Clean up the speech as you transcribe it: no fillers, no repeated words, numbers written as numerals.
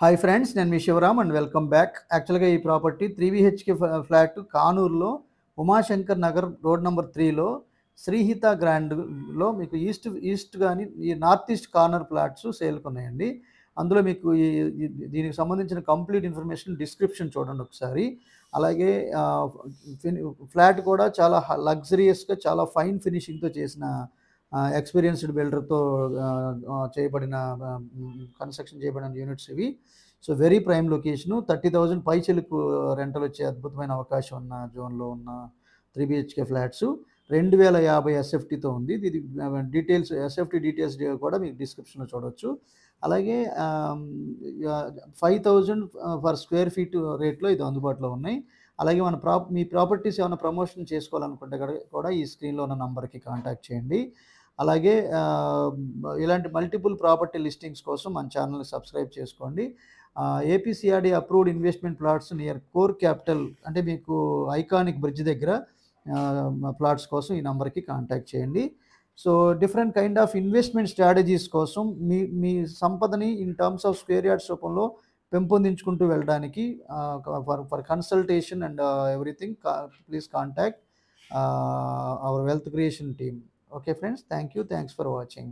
Hi friends, నేను మీ Sivaram and welcome back. యాక్చువల్గా ఈ ప్రాపర్టీ 3 BHK ఫ్లాట్ కానూరులో ఉమాశంకర్ నగర్ రోడ్ నెంబర్ 3లో శ్రీహిత గ్రాండ్లో మీకు ఈస్ట్ కానీ ఈ నార్త్ ఈస్ట్ కార్నర్ ఫ్లాట్స్ సేల్కి ఉన్నాయండి. అందులో మీకు దీనికి సంబంధించిన కంప్లీట్ ఇన్ఫర్మేషన్ డిస్క్రిప్షన్ చూడండి ఒకసారి. అలాగే ఫ్లాట్ కూడా చాలా లగ్జరియస్గా చాలా ఫైన్ ఫినిషింగ్తో చేసిన ఎక్స్పీరియన్స్డ్ బిల్డర్తో చేయబడిన కన్స్ట్రక్షన్ చేయబడిన యూనిట్స్ ఇవి. సో వెరీ ప్రైమ్ లొకేషను, 30,000 పైచిలుకు రెంటలు వచ్చే అద్భుతమైన అవకాశం ఉన్న జోన్లో ఉన్న 3 BHK ఫ్లాట్స్ 2050 SFTతో ఉంది. ఇది డీటెయిల్స్ SFT డీటెయిల్స్ కూడా మీకు డిస్క్రిప్షన్లో చూడవచ్చు. అలాగే 5,000 పర్ స్క్వేర్ ఫీట్ రేట్లో ఇది అందుబాటులో ఉన్నాయి. అలాగే మీ ప్రాపర్టీస్ ఏమైనా ప్రమోషన్ చేసుకోవాలనుకుంటే కూడా ఈ స్క్రీన్లో ఉన్న నంబర్కి కాంటాక్ట్ చేయండి. అలాగే ఇలాంటి మల్టిపుల్ ప్రాపర్టీ లిస్టింగ్స్ కోసం మన ఛానల్ని సబ్స్క్రైబ్ చేసుకోండి. APCRD approved investment plots near core capital అంటే మీకు ఐకానిక్ బ్రిడ్జ్ దగ్గర ప్లాట్స్ కోసం ఈ నెంబర్కి కాంటాక్ట్ చేయండి. So different kind of investment strategies కోసం మీ సంపదని in terms of square yards రూపంలో పెంపొందించుకుంటూ వెళ్ళడానికి for consultation and everything please contact our wealth creation team. Okay friends, thank you, thanks for watching.